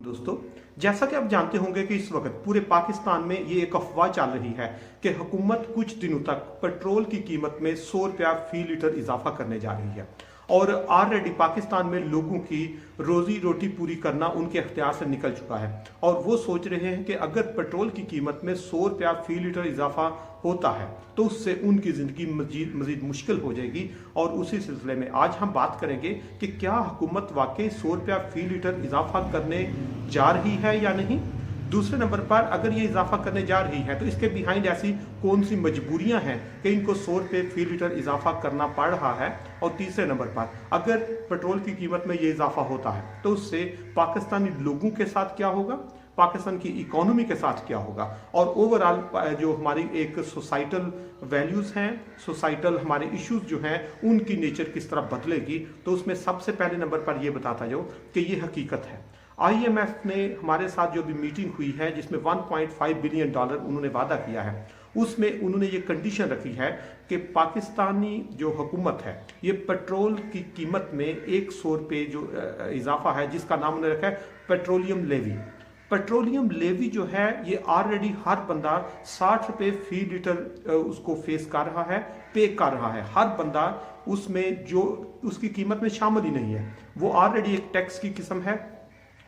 दोस्तों, जैसा कि आप जानते होंगे कि इस वक्त पूरे पाकिस्तान में ये एक अफवाह चल रही है कि हुकूमत कुछ दिनों तक पेट्रोल की कीमत में 100 रुपया फी लीटर इजाफा करने जा रही है और ऑलरेडी पाकिस्तान में लोगों की रोजी रोटी पूरी करना उनके अख्तियार से निकल चुका है और वो सोच रहे हैं कि अगर पेट्रोल की कीमत में 100 रुपया फी लीटर इजाफा होता है तो उससे उनकी ज़िंदगी मजीद मुश्किल हो जाएगी। और उसी सिलसिले में आज हम बात करेंगे कि क्या हुकूमत वाकई 100 रुपया फी लीटर इजाफा करने जा रही है या नहीं। दूसरे नंबर पर अगर ये इजाफा करने जा रही है तो इसके बिहाइंड ऐसी कौन सी मजबूरियां हैं कि इनको 100 रुपये फी लीटर इजाफा करना पड़ रहा है। और तीसरे नंबर पर अगर पेट्रोल की कीमत में ये इजाफा होता है तो उससे पाकिस्तानी लोगों के साथ क्या होगा, पाकिस्तान की इकोनॉमी के साथ क्या होगा और ओवरऑल जो हमारी एक सोसाइटल वैल्यूज हैं, सोसाइटल हमारे इश्यूज जो हैं उनकी नेचर किस तरह बदलेगी। तो उसमें सबसे पहले नंबर पर यह बताता जाओ कि ये हकीकत है। आईएमएफ ने हमारे साथ जो भी मीटिंग हुई है जिसमें 1.5 बिलियन डॉलर उन्होंने वादा किया है, उसमें उन्होंने ये कंडीशन रखी है कि पाकिस्तानी जो हुकूमत है ये पेट्रोल की कीमत में 100 रुपये जो इजाफा है जिसका नाम उन्होंने रखा है पेट्रोलियम लेवी। पेट्रोलियम लेवी जो है ये ऑलरेडी हर बंदा 60 रुपये फी लीटर उसको फेस कर रहा है, पे कर रहा है। हर बंदा उसमें जो उसकी कीमत में शामिल ही नहीं है, वो ऑलरेडी एक टैक्स की किस्म है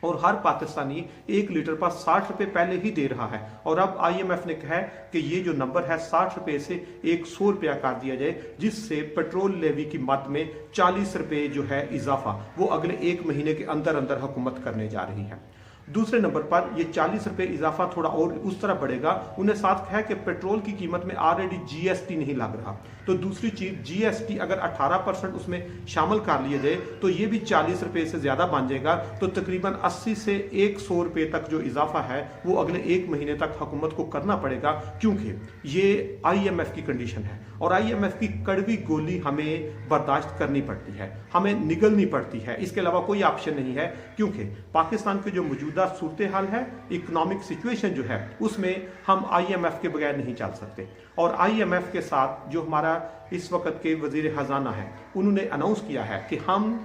और हर पाकिस्तानी 1 लीटर पर 60 रुपये पहले ही दे रहा है। और अब आईएमएफ ने कहा है कि ये जो नंबर है 60 रुपये से 100 रुपया कर दिया जाए, जिससे पेट्रोल लेवी की मद में 40 रुपये जो है इजाफा वो अगले 1 महीने के अंदर अंदर हुकूमत करने जा रही है। दूसरे नंबर पर ये 40 रुपये इजाफा थोड़ा और उस तरह बढ़ेगा। उन्हें साथ कहा कि पेट्रोल की कीमत में ऑलरेडी जीएसटी नहीं लग रहा, तो दूसरी चीज जीएसटी अगर 18% उसमें शामिल कर लिया जाए तो ये भी 40 रुपये से ज्यादा बन जाएगा। तो तकरीबन 80 से 100 रुपये तक जो इजाफा है वो अगले 1 महीने तक हुकूमत को करना पड़ेगा, क्योंकि ये आईएमएफ की कंडीशन है और आईएमएफ की कड़वी गोली हमें बर्दाश्त करनी पड़ती है, हमें निगलनी पड़ती है। इसके अलावा कोई ऑप्शन नहीं है, क्योंकि पाकिस्तान के जो मौजूदा सूरत हाल है, इकोनॉमिक सिचुएशन जो है उसमें हम आईएमएफ के बगैर नहीं चल सकते। और आईएमएफ के साथ जो हमारा इस वक्त के वजीर खजाना है उन्होंने अनाउंस किया है कि हम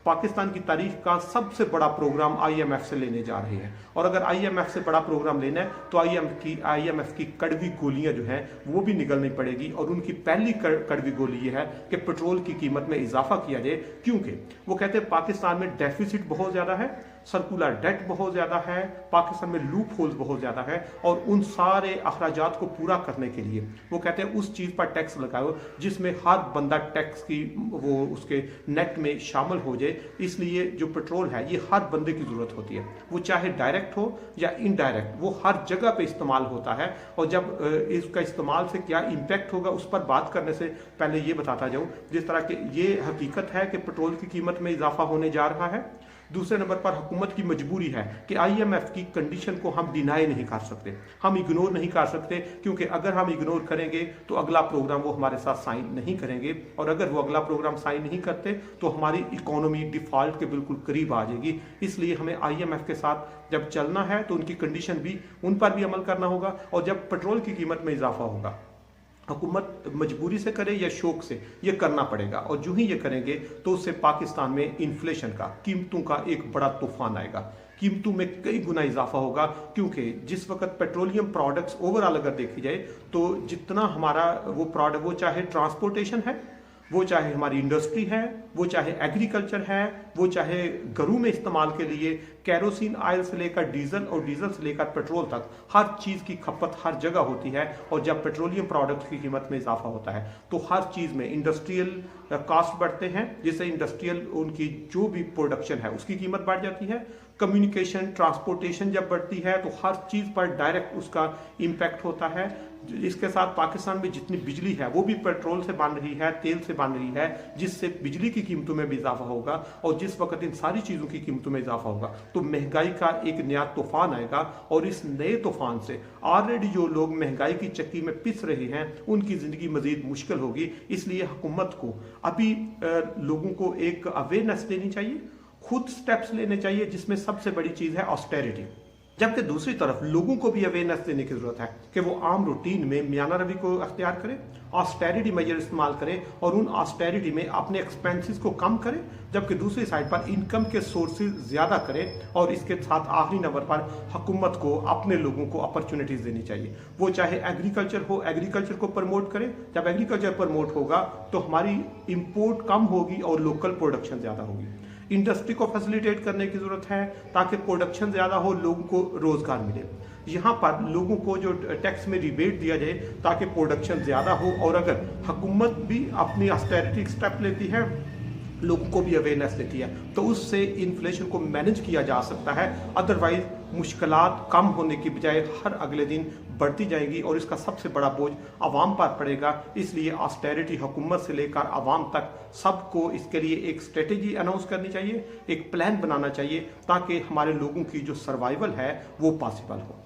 पाकिस्तान की तारीख का सबसे बड़ा प्रोग्राम आईएमएफ से लेने जा रहे हैं। और अगर आईएमएफ से बड़ा प्रोग्राम लेना है तो आईएमएफ की कड़वी गोलियां जो हैं वो भी निकलनी पड़ेगी। और उनकी पहली कड़वी गोली ये है कि पेट्रोल की कीमत में इजाफा किया जाए, क्योंकि वो कहते हैं पाकिस्तान में डेफिसिट बहुत ज्यादा है, सर्कुलर डेट बहुत ज्यादा है, पाकिस्तान में लूप होल्स बहुत ज्यादा है और उन सारे अखराजात को पूरा करने के लिए वो कहते हैं उस चीज पर टैक्स लगाओ जिसमें हर बंदा टैक्स की वो उसके नेट में शामिल हो जाए। इसलिए जो पेट्रोल है ये हर बंदे की जरूरत होती है, वो चाहे डायरेक्ट हो या इनडायरेक्ट, वो हर जगह पे इस्तेमाल होता है। और जब इसका इस्तेमाल से क्या इम्पैक्ट होगा उस पर बात करने से पहले ये बताता जाऊं, जिस तरह के ये हकीकत है कि पेट्रोल की कीमत में इजाफा होने जा रहा है। दूसरे नंबर पर हुकूमत की मजबूरी है कि आईएमएफ की कंडीशन को हम डिनाई नहीं कर सकते, हम इग्नोर नहीं कर सकते, क्योंकि अगर हम इग्नोर करेंगे तो अगला प्रोग्राम वो हमारे साथ साइन नहीं करेंगे और अगर वो अगला प्रोग्राम साइन नहीं करते तो हमारी इकोनॉमी डिफॉल्ट के बिल्कुल करीब आ जाएगी। इसलिए हमें आईएमएफ के साथ जब चलना है तो उनकी कंडीशन भी उन पर भी अमल करना होगा। और जब पेट्रोल की कीमत में इजाफा होगा हुकूमत मजबूरी से करे या शौक से ये करना पड़ेगा, और जो ही ये करेंगे तो उससे पाकिस्तान में इन्फ्लेशन का, कीमतों का एक बड़ा तूफान आएगा, कीमतों में कई गुना इजाफा होगा। क्योंकि जिस वक्त पेट्रोलियम प्रोडक्ट्स ओवरऑल अगर देखी जाए तो जितना हमारा वो प्रोडक्ट, वो चाहे ट्रांसपोर्टेशन है, वो चाहे हमारी इंडस्ट्री है, वो चाहे एग्रीकल्चर है, वो चाहे घरों में इस्तेमाल के लिए कैरोसिन ऑयल से लेकर डीजल और डीजल से लेकर पेट्रोल तक हर चीज की खपत हर जगह होती है। और जब पेट्रोलियम प्रोडक्ट्स की कीमत में इजाफा होता है तो हर चीज में इंडस्ट्रियल कॉस्ट बढ़ते हैं, जिससे इंडस्ट्रियल उनकी जो भी प्रोडक्शन है उसकी कीमत बढ़ जाती है। कम्युनिकेशन, ट्रांसपोर्टेशन जब बढ़ती है तो हर चीज पर डायरेक्ट उसका इम्पैक्ट होता है। इसके साथ पाकिस्तान में जितनी बिजली है वो भी पेट्रोल से बन रही है, तेल से बन रही है, जिससे बिजली की कीमतों में भी इजाफा होगा। और जिस वक्त इन सारी चीजों की कीमतों में इजाफा होगा तो महंगाई का एक नया तूफान आएगा। और इस नए तूफान से ऑलरेडी जो लोग महंगाई की चक्की में पिस रहे हैं उनकी जिंदगी मजीद मुश्किल होगी। इसलिए हुकूमत को अभी लोगों को एक अवेयरनेस देनी चाहिए, खुद स्टेप्स लेने चाहिए, जिसमें सबसे बड़ी चीज है ऑस्टेरिटी। जबकि दूसरी तरफ लोगों को भी अवेयरनेस देने की जरूरत है कि वो आम रूटीन में मियाना रवि को अख्तियार करें, ऑस्टेरिटी मेजर इस्तेमाल करें और उन ऑस्टेरिटी में अपने एक्सपेंसेस को कम करें, जबकि दूसरी साइड पर इनकम के सोर्सेज ज्यादा करें और इसके साथ आखिरी नंबर पर हुकूमत को अपने लोगों को अपॉर्चुनिटीज देनी चाहिए। वो चाहे एग्रीकल्चर हो, एग्रीकल्चर को प्रमोट करें। जब एग्रीकल्चर प्रमोट होगा तो हमारी इंपोर्ट कम होगी और लोकल प्रोडक्शन ज्यादा होगी। इंडस्ट्री को फैसिलिटेट करने की जरूरत है ताकि प्रोडक्शन ज्यादा हो, लोगों को रोजगार मिले। यहाँ पर लोगों को जो टैक्स में रिबेट दिया जाए ताकि प्रोडक्शन ज्यादा हो, और अगर हुकूमत भी अपनी ऑस्टेरिटी स्टेप लेती है, लोगों को भी अवेयरनेस देती है, तो उससे इन्फ्लेशन को मैनेज किया जा सकता है। अदरवाइज मुश्किलात कम होने की बजाय हर अगले दिन बढ़ती जाएंगी और इसका सबसे बड़ा बोझ आवाम पर पड़ेगा। इसलिए ऑस्टेरिटी हुकूमत से लेकर आवाम तक सबको इसके लिए एक स्ट्रेटेजी अनाउंस करनी चाहिए, एक प्लान बनाना चाहिए ताकि हमारे लोगों की जो सर्वाइवल है वो पॉसिबल हो।